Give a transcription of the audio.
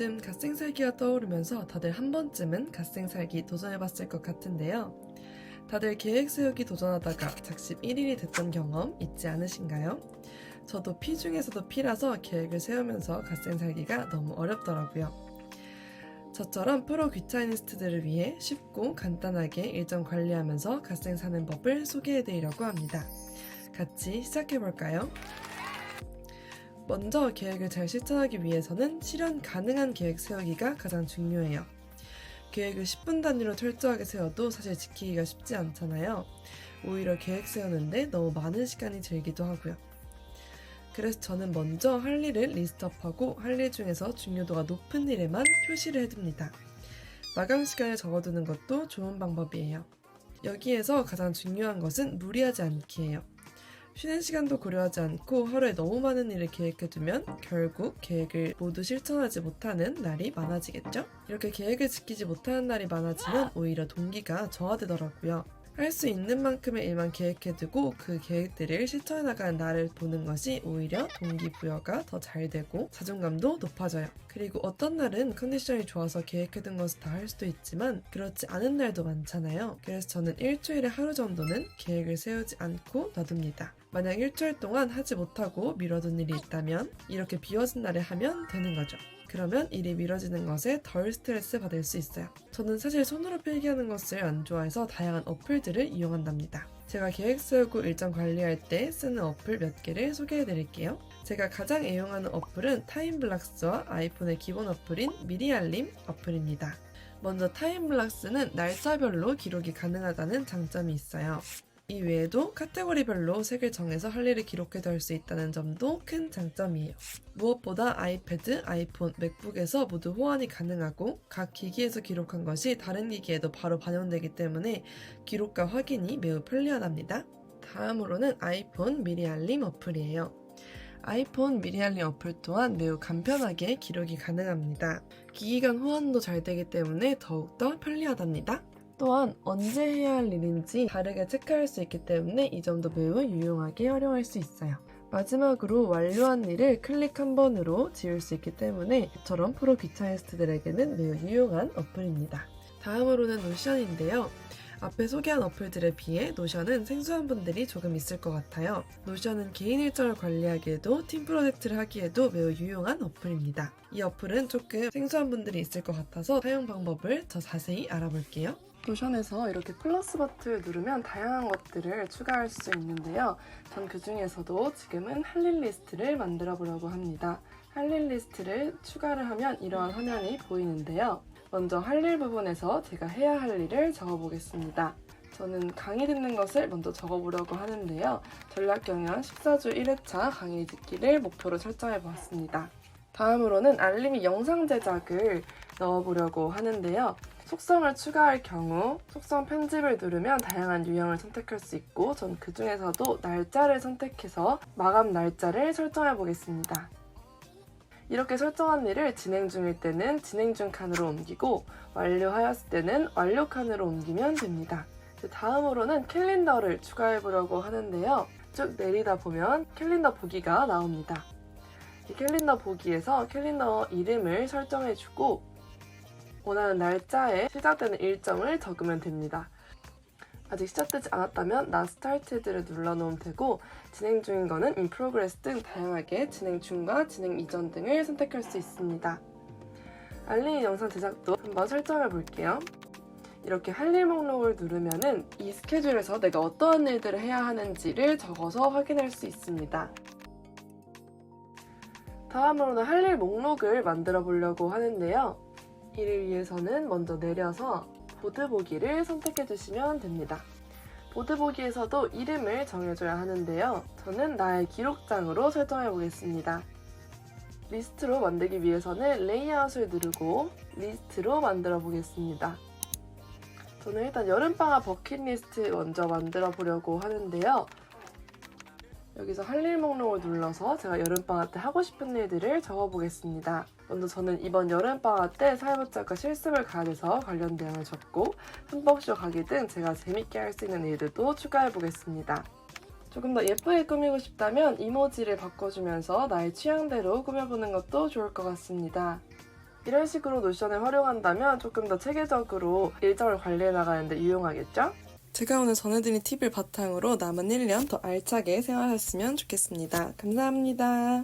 요즘 갓생 살기가 떠오르면서 다들 한 번쯤은 갓생 살기 도전해봤을 것 같은데요. 다들 계획 세우기 도전하다가 작심 1일이 됐던 경험 있지 않으신가요? 저도 피 중에서도 피라서 계획을 세우면서 갓생 살기가 너무 어렵더라고요. 저처럼 프로 귀차니스트들을 위해 쉽고 간단하게 일정 관리하면서 갓생 사는 법을 소개해드리려고 합니다. 같이 시작해볼까요? 먼저 계획을 잘 실천하기 위해서는 실현 가능한 계획 세우기가 가장 중요해요. 계획을 10분 단위로 철저하게 세워도 사실 지키기가 쉽지 않잖아요. 오히려 계획 세우는데 너무 많은 시간이 들기도 하고요. 그래서 저는 먼저 할 일을 리스트업하고 할 일 중에서 중요도가 높은 일에만 표시를 해둡니다. 마감 시간을 적어두는 것도 좋은 방법이에요. 여기에서 가장 중요한 것은 무리하지 않기예요. 쉬는 시간도 고려하지 않고 하루에 너무 많은 일을 계획해두면 결국 계획을 모두 실천하지 못하는 날이 많아지겠죠? 이렇게 계획을 지키지 못하는 날이 많아지면 오히려 동기가 저하되더라고요. 할 수 있는 만큼의 일만 계획해두고 그 계획들을 실천해 나가는 나를 보는 것이 오히려 동기부여가 더 잘 되고 자존감도 높아져요. 그리고 어떤 날은 컨디션이 좋아서 계획해둔 것을 다 할 수도 있지만 그렇지 않은 날도 많잖아요. 그래서 저는 일주일에 하루 정도는 계획을 세우지 않고 놔둡니다. 만약 일주일 동안 하지 못하고 미뤄둔 일이 있다면 이렇게 비워진 날에 하면 되는 거죠. 그러면 일이 미뤄지는 것에 덜 스트레스 받을 수 있어요. 저는 사실 손으로 필기하는 것을 안 좋아해서 다양한 어플들을 이용한답니다. 제가 계획 세우고 일정 관리할 때 쓰는 어플 몇 개를 소개해 드릴게요. 제가 가장 애용하는 어플은 타임블락스와 아이폰의 기본 어플인 미리 알림 어플입니다. 먼저 타임블락스는 날짜별로 기록이 가능하다는 장점이 있어요. 이 외에도 카테고리별로 색을 정해서 할 일을 기록해둘 수 있다는 점도 큰 장점이에요. 무엇보다 아이패드, 아이폰, 맥북에서 모두 호환이 가능하고 각 기기에서 기록한 것이 다른 기기에도 바로 반영되기 때문에 기록과 확인이 매우 편리하답니다. 다음으로는 아이폰 미리 알림 어플이에요. 아이폰 미리 알림 어플 또한 매우 간편하게 기록이 가능합니다. 기기 간 호환도 잘 되기 때문에 더욱더 편리하답니다. 또한 언제 해야 할 일인지 다르게 체크할 수 있기 때문에 이 점도 매우 유용하게 활용할 수 있어요. 마지막으로 완료한 일을 클릭 한 번으로 지울 수 있기 때문에 이처럼 프로 귀차니스트들에게는 매우 유용한 어플입니다. 다음으로는 노션인데요. 앞에 소개한 어플들에 비해 노션은 생소한 분들이 조금 있을 것 같아요. 노션은 개인 일정을 관리하기에도 팀 프로젝트를 하기에도 매우 유용한 어플입니다. 이 어플은 조금 생소한 분들이 있을 것 같아서 사용 방법을 더 자세히 알아볼게요. 노션에서 이렇게 플러스 버튼을 누르면 다양한 것들을 추가할 수 있는데요. 전 그 중에서도 지금은 할 일 리스트를 만들어 보려고 합니다. 할 일 리스트를 추가를 하면 이러한 화면이 보이는데요. 먼저 할 일 부분에서 제가 해야 할 일을 적어보겠습니다. 저는 강의 듣는 것을 먼저 적어보려고 하는데요. 전략경영 14주 1회차 강의 듣기를 목표로 설정해 보았습니다. 다음으로는 알림이 영상 제작을 넣어보려고 하는데요. 속성을 추가할 경우 속성 편집을 누르면 다양한 유형을 선택할 수 있고 전 그 중에서도 날짜를 선택해서 마감 날짜를 설정해 보겠습니다. 이렇게 설정한 일을 진행 중일 때는 진행 중 칸으로 옮기고 완료하였을 때는 완료 칸으로 옮기면 됩니다. 다음으로는 캘린더를 추가해 보려고 하는데요. 쭉 내리다 보면 캘린더 보기가 나옵니다. 이 캘린더 보기에서 캘린더 이름을 설정해 주고 원하는 날짜에 시작되는 일정을 적으면 됩니다. 아직 시작되지 않았다면 Not Started를 눌러놓으면 되고 진행 중인 거는 In Progress 등 다양하게 진행 중과 진행 이전 등을 선택할 수 있습니다. 알림 영상 제작도 한번 설정해 볼게요. 이렇게 할 일 목록을 누르면은 이 스케줄에서 내가 어떠한 일들을 해야 하는지를 적어서 확인할 수 있습니다. 다음으로는 할 일 목록을 만들어 보려고 하는데요. 이를 위해서는 먼저 내려서 보드 보기를 선택해 주시면 됩니다. 보드 보기에서도 이름을 정해줘야 하는데요. 저는 나의 기록장으로 설정해 보겠습니다. 리스트로 만들기 위해서는 레이아웃을 누르고 리스트로 만들어 보겠습니다. 저는 일단 여름방학 버킷리스트 먼저 만들어 보려고 하는데요. 여기서 할 일 목록을 눌러서 제가 여름방학 때 하고 싶은 일들을 적어보겠습니다. 먼저 저는 이번 여름방학 때 사회복지학과 실습을 가야 돼서 관련 내용을 적고 흠뻑쇼 가기 등 제가 재밌게 할 수 있는 일들도 추가해보겠습니다. 조금 더 예쁘게 꾸미고 싶다면 이모지를 바꿔주면서 나의 취향대로 꾸며보는 것도 좋을 것 같습니다. 이런 식으로 노션을 활용한다면 조금 더 체계적으로 일정을 관리해 나가는데 유용하겠죠? 제가 오늘 전해드린 팁을 바탕으로 남은 1년 더 알차게 생활하셨으면 좋겠습니다. 감사합니다.